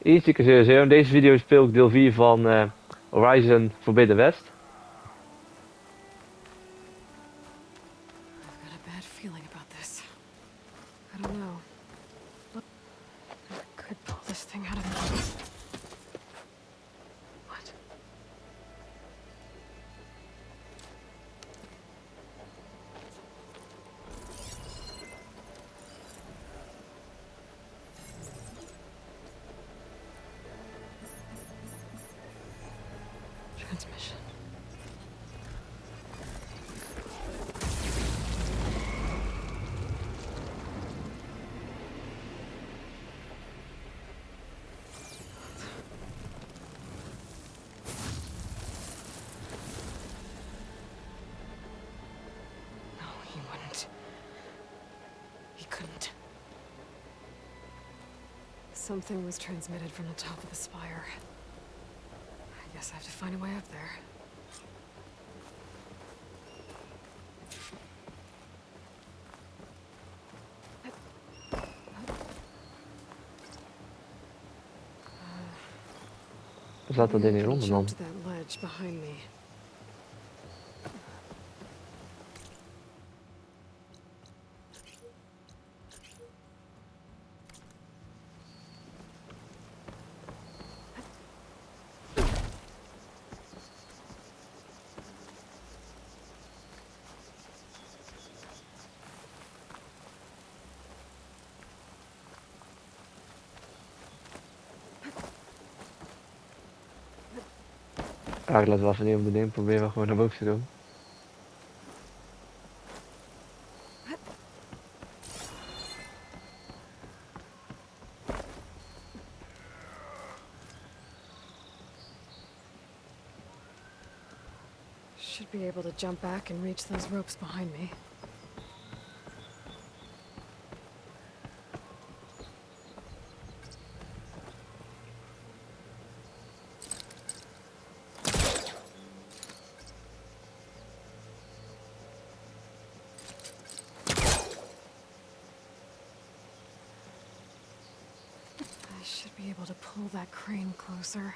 Easy serieus. In deze video speel ik deel 4 van Horizon Forbidden West. I've got a bad feeling about this. I don't know. I could pull this thing out of me. What? Transmission. No, he wouldn't. He couldn't. Something was transmitted from the top of the spire. I guess I have to find a way up there. Waar zat dat ding Maybe I hieronder can dan? jump to that ledge behind me. Ah, ik laat wel even niet op de ding. Proberen we gewoon naar boven te komen. Should be able to jump back and reach those ropes behind me. I should be able to pull that crane closer.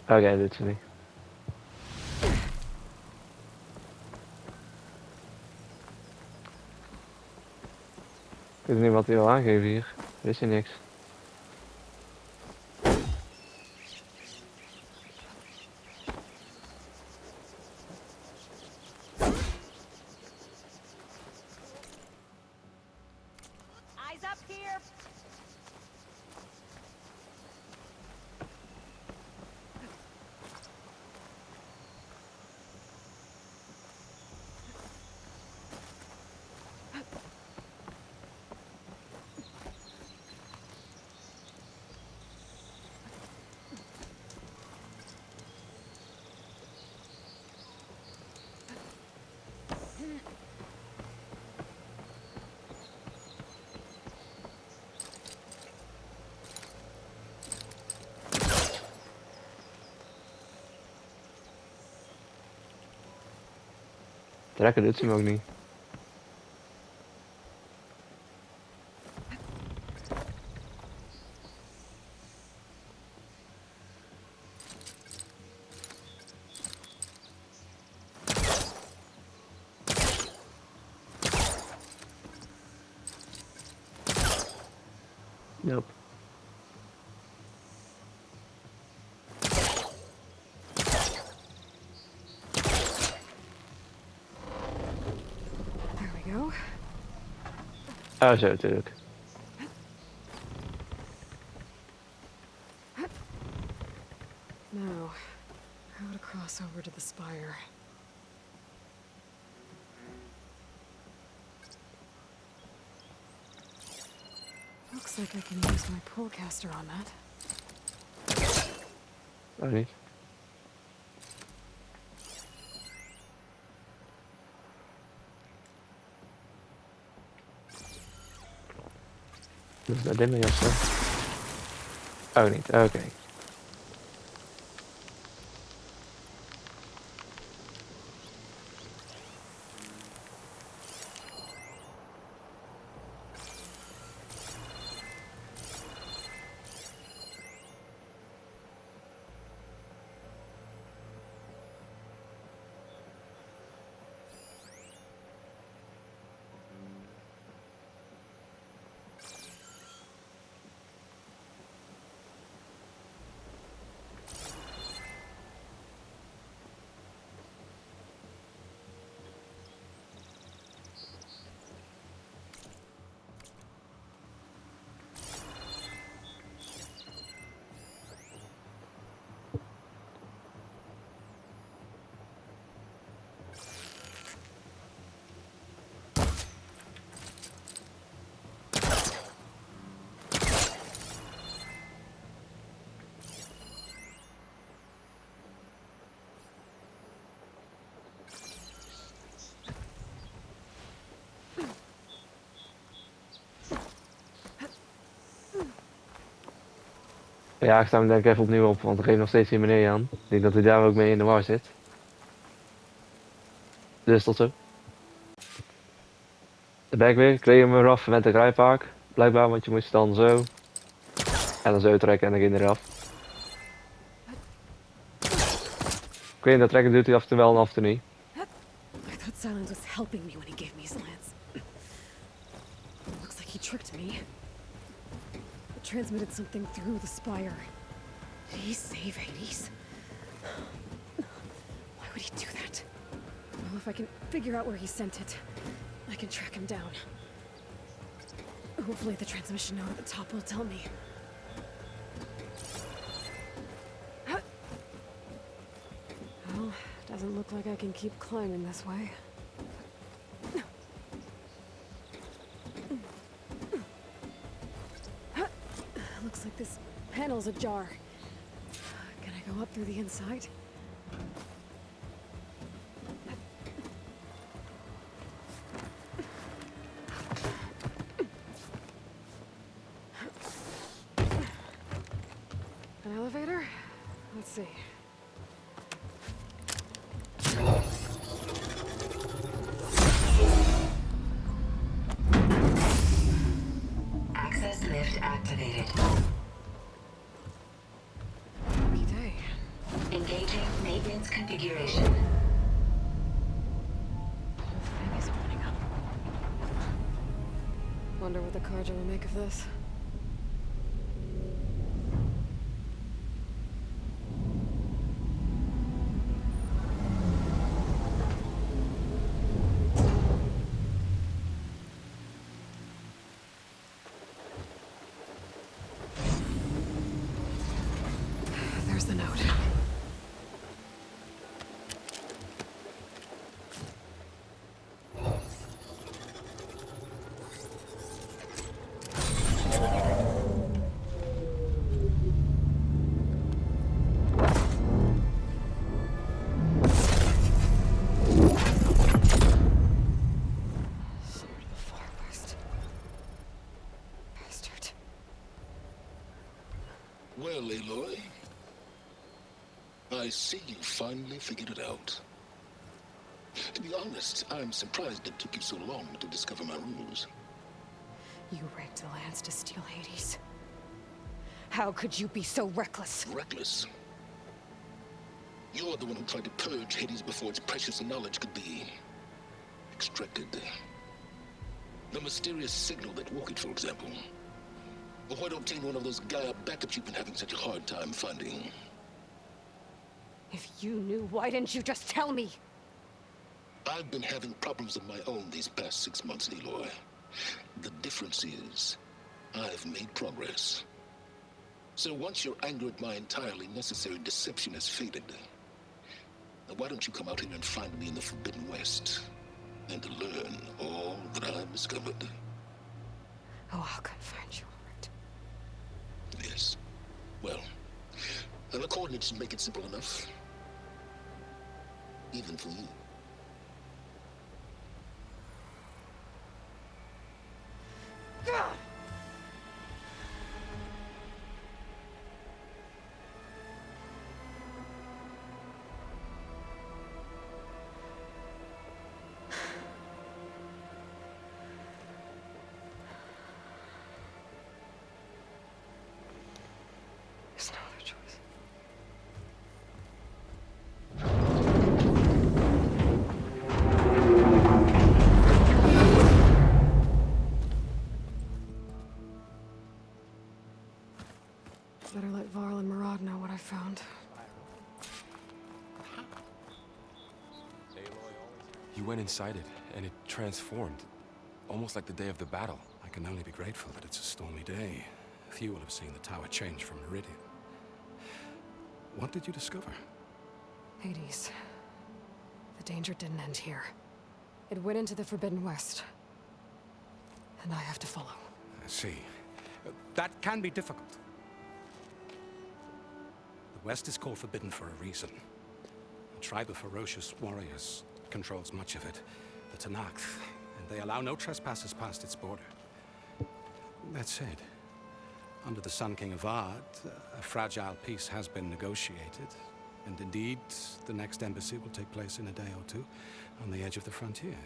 Oké, dit is niet. Ik weet niet wat hij wil aangeven hier. Er is hier niks. Eyes up here. Trekken doet ze hem ook niet. Nope. There we go. Oh, zo natuurlijk. Now, how to cross over to the spire. Looks like I can use my pullcaster on that. Oh, niet. Dus naar dimmen jassen. Oh niet, oké. Ja, ik sta hem denk ik even opnieuw op, want er geeft nog steeds die meneer aan. Ik denk dat hij daar ook mee in de war zit. Dus tot zo. Dan ben ik weer. Ik reed hem eraf met de rijpaak. Blijkbaar, want je moest dan zo. En dan zo trekken en dan ging hij eraf. Ik weet niet, dat trekken doet hij af en toe wel en af en toe niet. I thought Silence was helping me when he gave me his lance. Looks like he tricked me. It transmitted something through the spire. Did he save Hades? Why would he do that? Well, if I can figure out where he sent it, I can track him down. Hopefully the transmission note at the top will tell me. Well, doesn't look like I can keep climbing this way. Looks like this panel's ajar. Can I go up through the inside? An elevator? Let's see. Access lift activated. Lucky day. Engaging maintenance configuration. The thing is opening up. Wonder what the Carja will make of this. There's the note. Sword of the Far West. Bastard. Well, Aloy, I see you finally figured it out. To be honest, I'm surprised it took you so long to discover my ruse. You rigged the lance to steal Hades. How could you be so reckless? Reckless. You're the one who tried to purge Hades before its precious knowledge could be extracted. The mysterious signal that woke it, for example. Or why don't obtain one of those Gaia backups you've been having such a hard time finding? If you knew, why didn't you just tell me? I've been having problems of my own these past 6 months, Aloy. The difference is, I've made progress. So once your anger at my entirely necessary deception has faded, now why don't you come out here and find me in the Forbidden West, and to learn all that I've discovered? Oh, I'll come find you, all right. Yes. Well, and the coordinates should make it simple enough. Even for you. You went inside it, and it transformed. Almost like the day of the battle. I can only be grateful that it's a stormy day. Few will have seen the tower change from Meridian. What did you discover? Hades. The danger didn't end here. It went into the Forbidden West. And I have to follow. I see. That can be difficult. The West is called Forbidden for a reason. A tribe of ferocious warriors controls much of it, the Tenakth, and they allow no trespassers past its border. That said, under the Sun King of Ard, a fragile peace has been negotiated, and indeed, the next embassy will take place in a day or two on the edge of the frontier.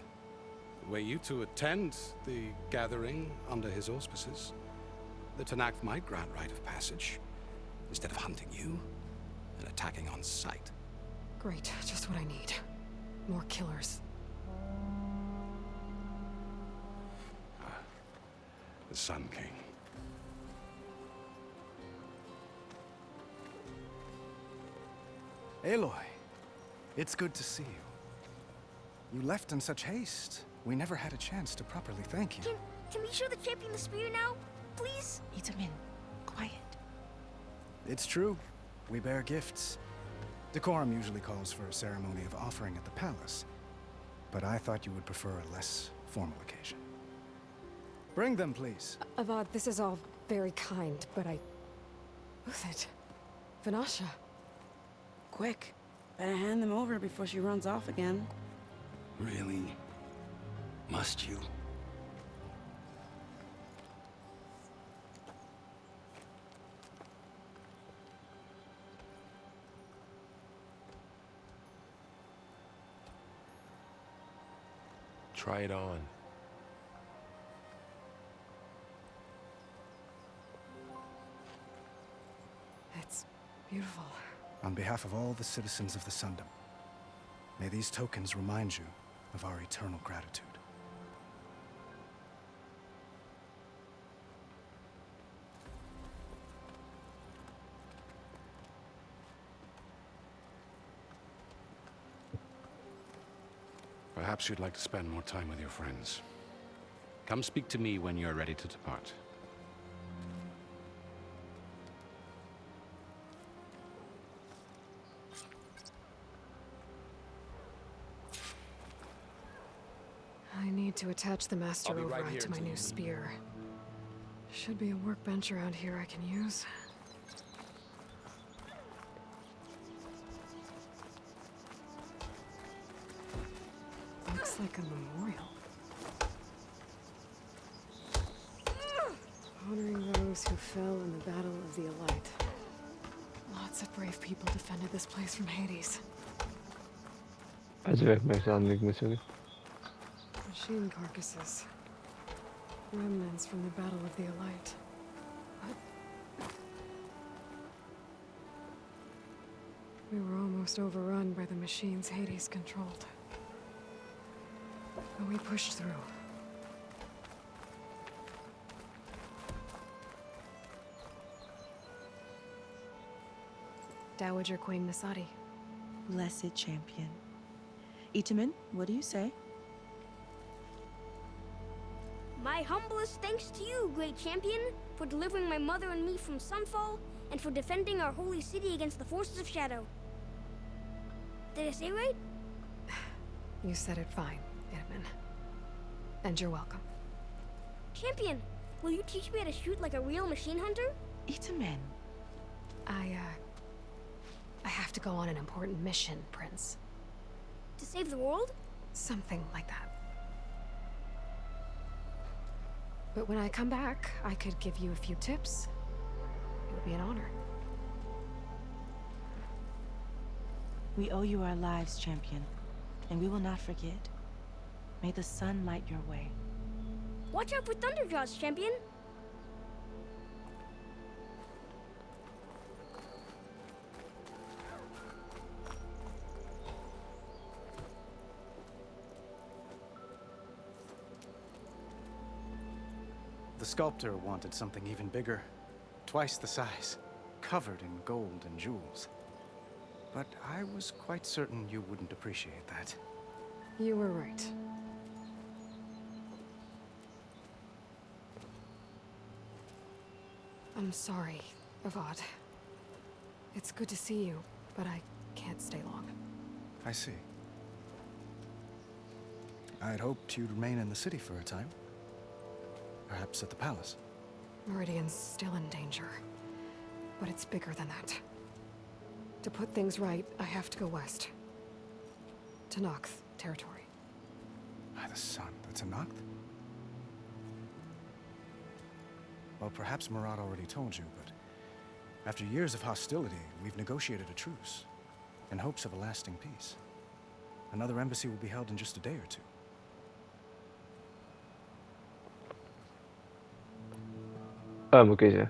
Were you to attend the gathering under his auspices, the Tenakth might grant right of passage, instead of hunting you and attacking on sight. Great, just what I need. More killers. The Sun King. Aloy, it's good to see you. You left in such haste. We never had a chance to properly thank you. Can we show the champion the spear now? Please? Itamin, quiet. It's true. We bear gifts. Decorum usually calls for a ceremony of offering at the palace, but I thought you would prefer a less formal occasion. Bring them, please. Avad, this is all very kind, but Who's it? Vanasha. Quick. Better hand them over before she runs off again. Really? Must you? Try it on. It's beautiful. On behalf of all the citizens of the Sundom, may these tokens remind you of our eternal gratitude. Perhaps you'd like to spend more time with your friends. Come speak to me when you're ready to depart. I need to attach the Master I'll be right Override here to my until new you- spear. Should be a workbench around here I can use. Looks like a memorial. Honoring those who fell in the Battle of the Elite. Lots of brave people defended this place from Hades. Acayip mekanlık mesela. Machine carcasses. Remnants from the Battle of the Elite. What? We were almost overrun by the machines Hades controlled. But we pushed through. Dowager Queen Nasadi. Blessed champion. Itamin, what do you say? My humblest thanks to you, great champion, for delivering my mother and me from Sunfall, and for defending our holy city against the forces of Shadow. Did I say right? You said it fine, Edmund. And you're welcome. Champion, will you teach me how to shoot like a real machine hunter? Itamin. I have to go on an important mission, Prince. To save the world? Something like that. But when I come back, I could give you a few tips. It would be an honor. We owe you our lives, champion, and we will not forget. May the sun light your way. Watch out for Thunderjaws, champion! The sculptor wanted something even bigger, twice the size, covered in gold and jewels. But I was quite certain you wouldn't appreciate that. You were right. I'm sorry, Avad. It's good to see you, but I can't stay long. I see. I had hoped you'd remain in the city for a time. Perhaps at the palace. Meridian's still in danger, but it's bigger than that. To put things right, I have to go west. To Nox territory. By the sun, that's a Noct? Well, perhaps Marat already told you, but after years of hostility, we've negotiated a truce in hopes of a lasting peace. Another embassy will be held in just a day or two. Moet kiezen.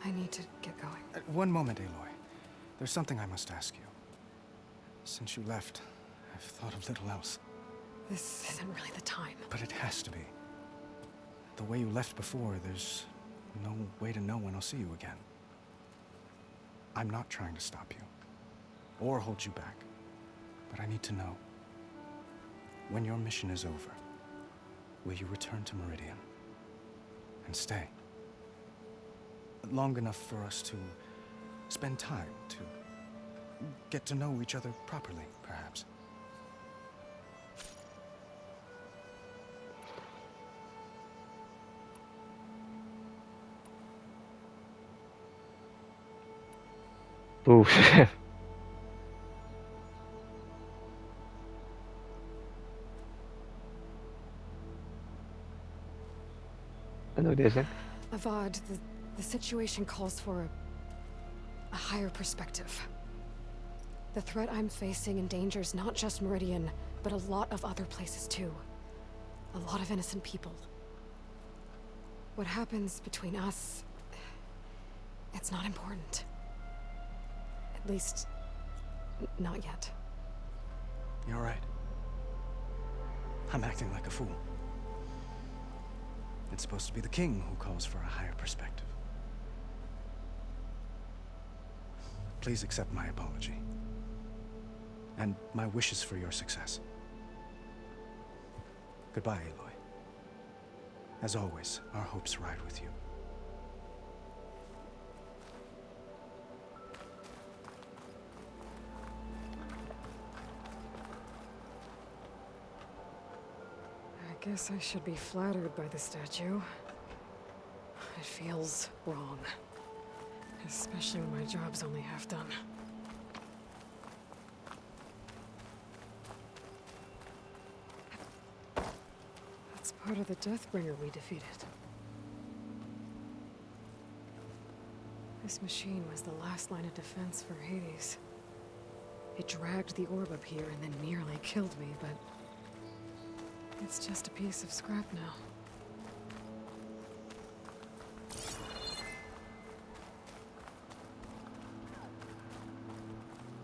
I need to get going. One moment, Aloy. There's something I must ask you. Since you left, I've thought of little else. This isn't really the time. But it has to be. The way you left before, there's no way to know when I'll see you again. I'm not trying to stop you, or hold you back. But I need to know, when your mission is over, will you return to Meridian and stay? Long enough for us to spend time, to get to know each other properly, perhaps. Oeh. En ook deze. Avad, the situation calls for a higher perspective. The threat I'm facing endangers not just Meridian, but a lot of other places too. A lot of innocent people. What happens between us, it's not important. At least, not yet. You're right. I'm acting like a fool. It's supposed to be the king who calls for a higher perspective. Please accept my apology. And my wishes for your success. Goodbye, Aloy. As always, our hopes ride with you. I guess I should be flattered by the statue. It feels wrong. Especially when my job's only half done. That's part of the Deathbringer we defeated. This machine was the last line of defense for Hades. It dragged the orb up here and then nearly killed me, but it's just a piece of scrap now.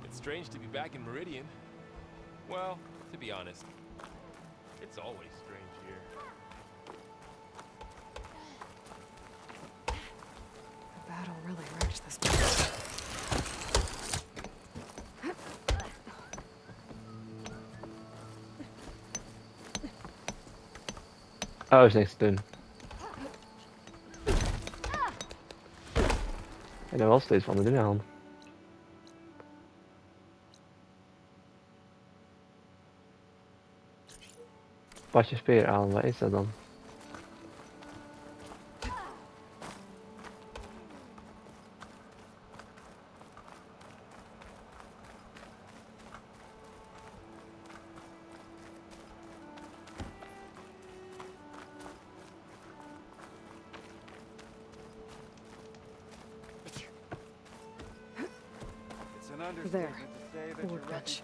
It's strange to be back in Meridian. Well, to be honest, it's always strange here. The battle really wrecked this place. Oh, is niks te doen. En er was steeds van de dunne hand. Pas je speer aan, waar is dat dan? There. Workbench.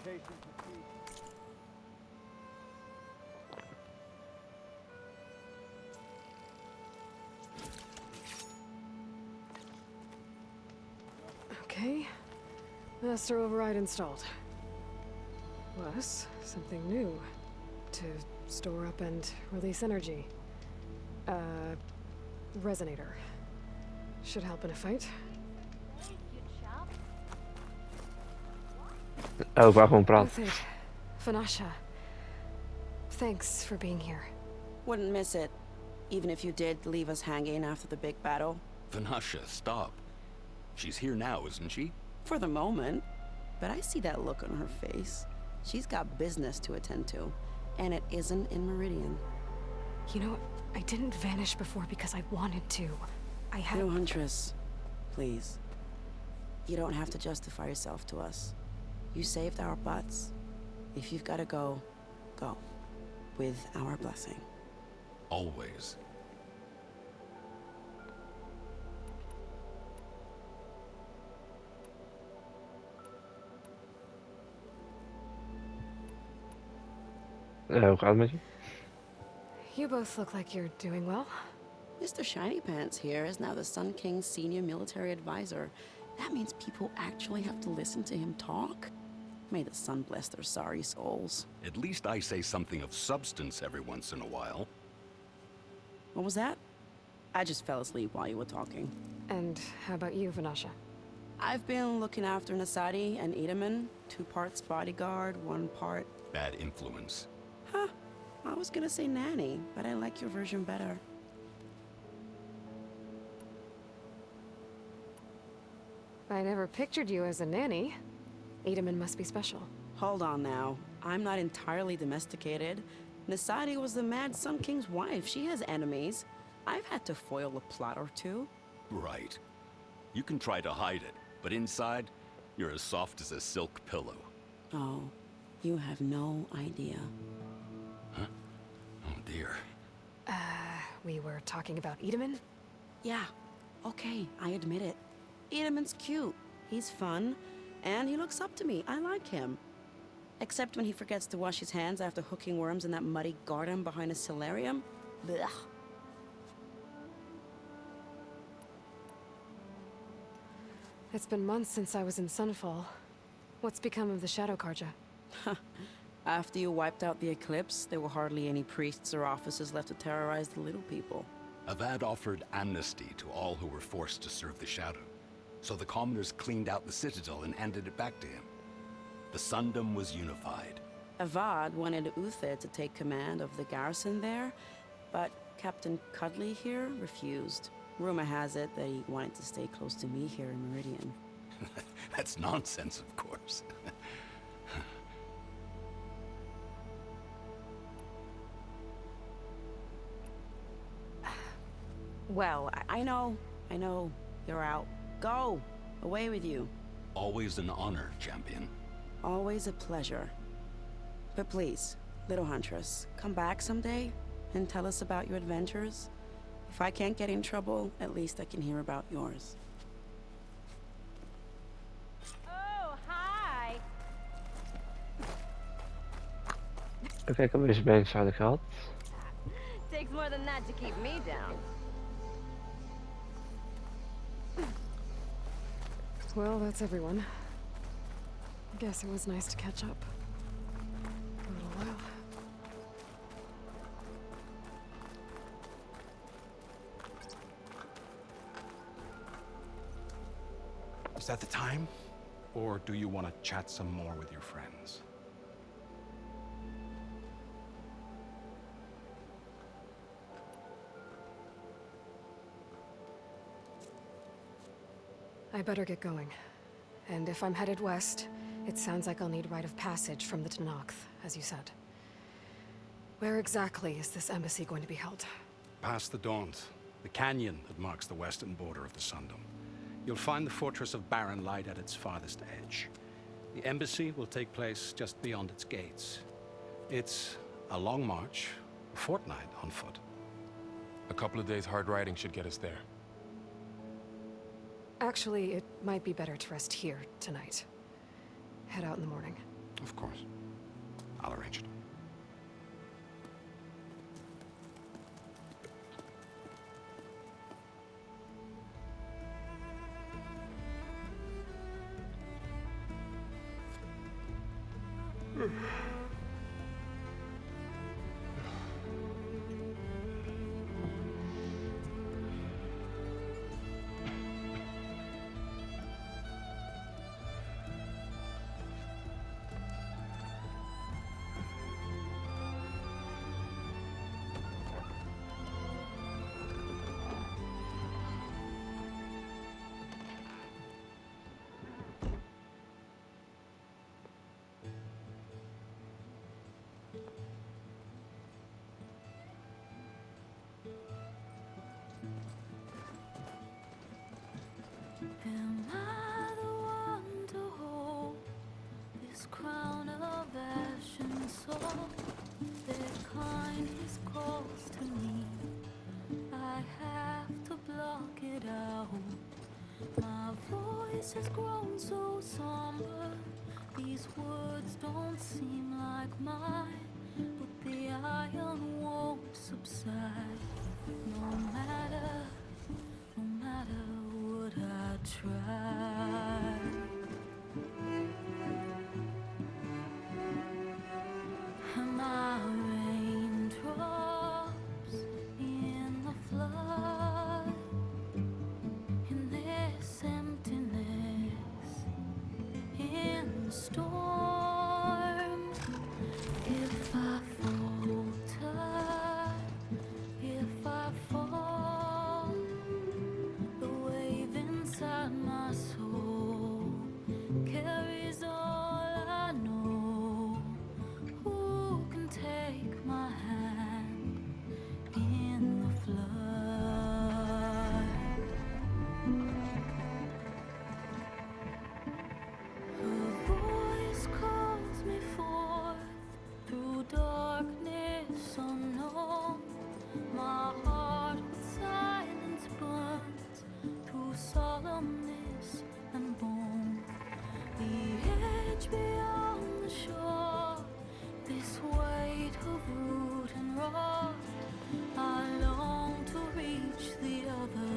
Okay. Master override installed. Plus, something new. To store up and release energy. Resonator. Should help in a fight. Oh, ik wou gewoon praten. Uthid, Vanasha, thanks for being here. Wouldn't miss it, even if you did leave us hanging after the big battle. Vanasha, stop. She's here now, isn't she? For the moment. But I see that look on her face. She's got business to attend to, and it isn't in Meridian. You know, I didn't vanish before because I wanted to. I had... No, Huntress. Please. You don't have to justify yourself to us. You saved our butts. If you've gotta go, go. With our blessing. Always. Hoe gaat het met je? You both look like you're doing well. Mr. Shiny Pants here is now the Sun King's senior military advisor. That means people actually have to listen to him talk? May the sun bless their sorry souls. At least I say something of substance every once in a while. What was that? I just fell asleep while you were talking. And how about you, Vanasha? I've been looking after Nasadi and Edaman. 2 parts bodyguard, 1 part... Bad influence. Huh. I was gonna say nanny, but I like your version better. I never pictured you as a nanny. Edaman must be special. Hold on now. I'm not entirely domesticated. Nasadi was the Mad Sun King's wife. She has enemies. I've had to foil a plot or 2. Right. You can try to hide it, but inside, you're as soft as a silk pillow. Oh, you have no idea. Huh? Oh dear. We were talking about Edaman? Yeah, okay, I admit it. Edaman's cute. He's fun, and he looks up to me. I like him. Except when he forgets to wash his hands after hooking worms in that muddy garden behind a solarium. Blech. It's been months since I was in Sunfall. What's become of the Shadow Karja? After you wiped out the eclipse, there were hardly any priests or officers left to terrorize the little people. Avad offered amnesty to all who were forced to serve the Shadow. So the commoners cleaned out the citadel and handed it back to him. The Sundom was unified. Avad wanted Uthid to take command of the garrison there, but Captain Cuddly here refused. Rumor has it that he wanted to stay close to me here in Meridian. That's nonsense, of course. Well, I know. You're out. Go! Away with you. Always an honor, champion. Always a pleasure. But please, little Huntress, come back someday and tell us about your adventures. If I can't get in trouble, at least I can hear about yours. Oh, hi. Oké, ik heb weer eens zouden gehad. Takes more than that to keep me down. Well, that's everyone. Guess it was nice to catch up. A little while. Is that the time? Or do you want to chat some more with your friends? I better get going. And if I'm headed west, it sounds like I'll need rite of passage from the Tenakth, as you said. Where exactly is this embassy going to be held? Past the Daunt, the canyon that marks the western border of the Sundom. You'll find the fortress of Barren Light at its farthest edge. The embassy will take place just beyond its gates. It's a long march, a fortnight on foot. A couple of days hard riding should get us there. Actually, it might be better to rest here tonight. Head out in the morning. Of course. I'll arrange it. Am I the one to hold this crown of ash and soul? Their kindness calls to me. I have to block it out. My voice has grown so somber. These words don't seem like mine, but the iron won't subside. No matter what I try. Am I raindrops in the flood? In this emptiness, in the storm, if I falter, if I fall, the wave inside my soul carries all I know. Who can take my hand in the flood? Her voice calls me forth through darkness unknown. My heart with silence burns through solemnness and bone. The edge beyond the shore, this weight of root and rot. I long to reach the other,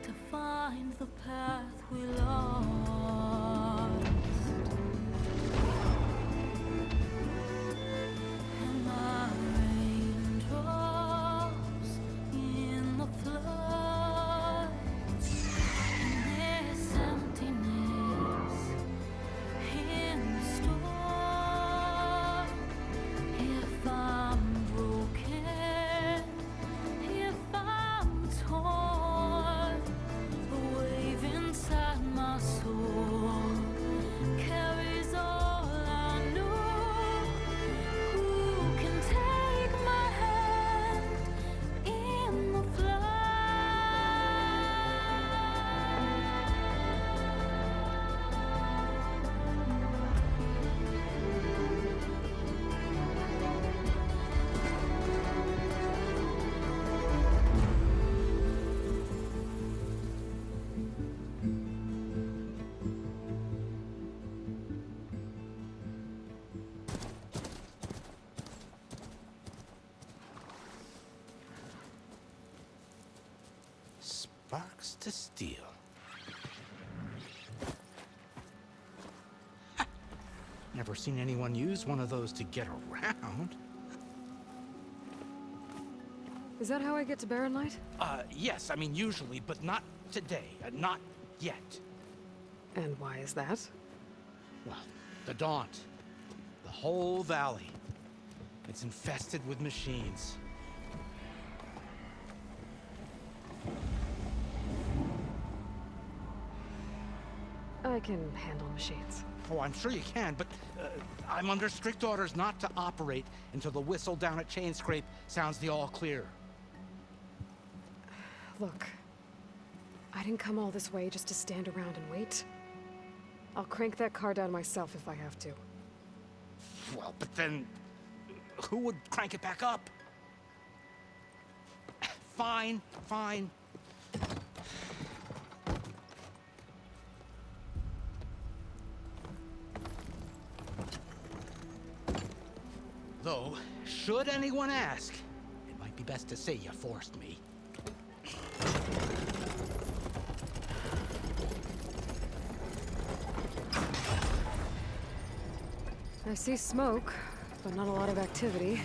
to find the path we lost. Am I raindrops in the flood? In this emptiness, in the storm. If I'm broken, if I'm torn, the wave inside my soul carries all I know. Who can take my hand in the flood? Sparks to steel. Never seen anyone use one of those to get around. Is that how I get to Barren Light? Yes, I mean usually, but not today. Not yet. And why is that? Well, the Daunt. The whole valley. It's infested with machines. I can handle machines. Oh, I'm sure you can, but I'm under strict orders not to operate until the whistle down at Chain Scrape sounds the all clear. Look, I didn't come all this way just to stand around and wait. I'll crank that car down myself if I have to. Well, but then who would crank it back up? Fine, fine. Though, should anyone ask, it might be best to say you forced me. I see smoke, but not a lot of activity.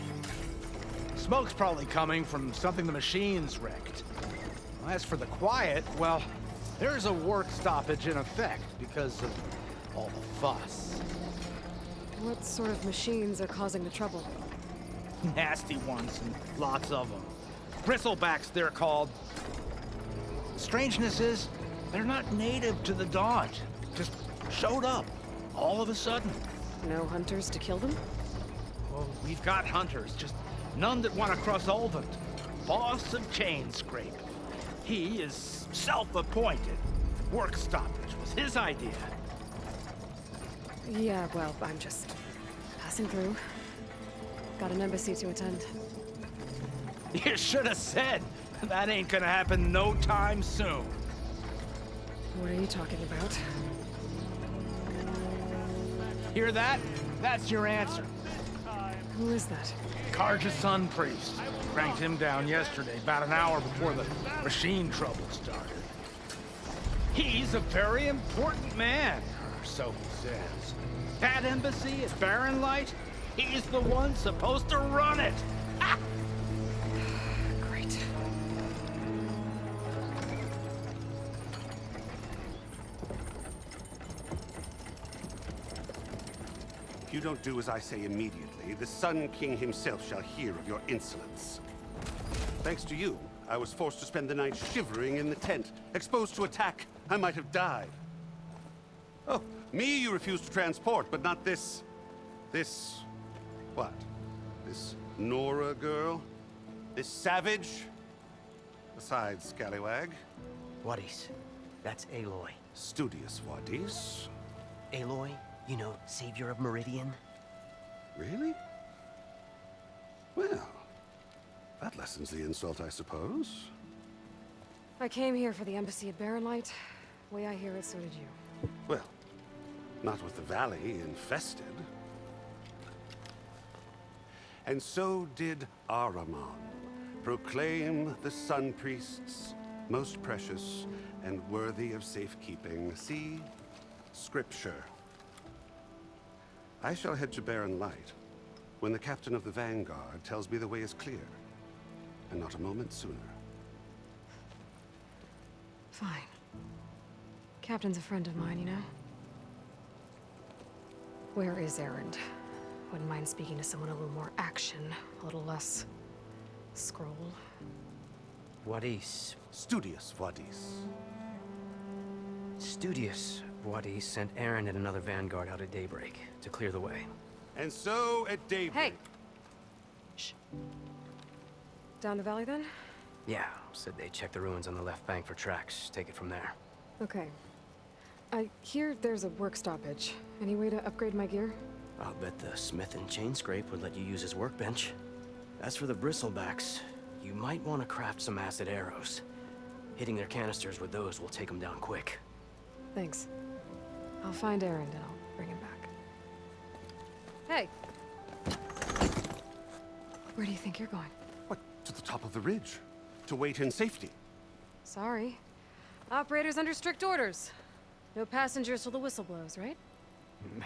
Smoke's probably coming from something the machines wrecked. As for the quiet, well, there's a work stoppage in effect because of all the fuss. What sort of machines are causing the trouble? Nasty ones, and lots of them. Bristlebacks, they're called. Strangeness is, they're not native to the Daunt. Just showed up, all of a sudden. No hunters to kill them? Well, we've got hunters, just none that want to cross Ulvund. Boss of Chain Scrape. He is self-appointed. Work stoppage was his idea. Yeah, well, I'm just passing through. Got an embassy to attend. You should have said. That ain't gonna happen no time soon. What are you talking about? Hear that? That's your answer. Who is that? Karja's son priest. Cranked him down yesterday, about an hour before the machine trouble started. He's a very important man, or so he says. That embassy at Barren Light, he's the one supposed to run it. Ha! Great. If you don't do as I say immediately, the Sun King himself shall hear of your insolence. Thanks to you, I was forced to spend the night shivering in the tent. Exposed to attack, I might have died. Oh, me you refuse to transport, but not this... what? This Nora girl? This savage? Besides, scallywag. Wadis. That's Aloy. Studious Wadis. Aloy, you know, savior of Meridian. Really? Well, that lessens the insult, I suppose. I came here for the embassy at Barren Light. Way I hear it, so did you. Well, not with the valley infested. And so did Ahriman, proclaim the Sun Priests most precious and worthy of safekeeping. See? Scripture. I shall head to Barren Light when the captain of the Vanguard tells me the way is clear, and not a moment sooner. Fine. Captain's a friend of mine, you know? Where is Erend? Wouldn't mind speaking to someone a little more action, a little less scroll. Wadis. Studious Wadis. Studious Wadis sent Aaron and another Vanguard out at daybreak to clear the way. And so at daybreak... Hey! Shh. Down the valley then? Yeah, said they checked the ruins on the left bank for tracks. Take it from there. Okay. I hear there's a work stoppage. Any way to upgrade my gear? I'll bet the smith and chain scrape would let you use his workbench. As for the bristlebacks, you might want to craft some acid arrows. Hitting their canisters with those will take them down quick. Thanks. I'll find Erend and I'll bring him back. Hey! Where do you think you're going? What, to the top of the ridge? To wait in safety? Sorry. Operator's under strict orders. No passengers till the whistle blows, right?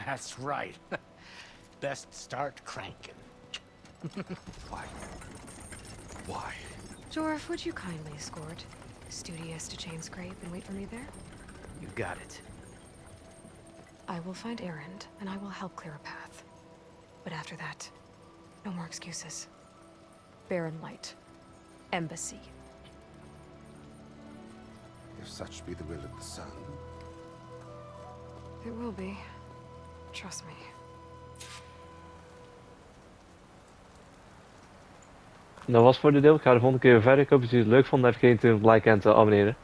That's right. Best start cranking. Why? Why? Jorf, would you kindly escort Studious to Chain Scrape and wait for me there? You got it. I will find Erend, and I will help clear a path. But after that, no more excuses. Barren Light. Embassy. If such be the will of the sun. It will be. Trust me. Dat was voor dit deel. Ik ga de volgende keer verder. Ik hoop dat jullie het leuk vonden. Even vergeten te liken en te abonneren.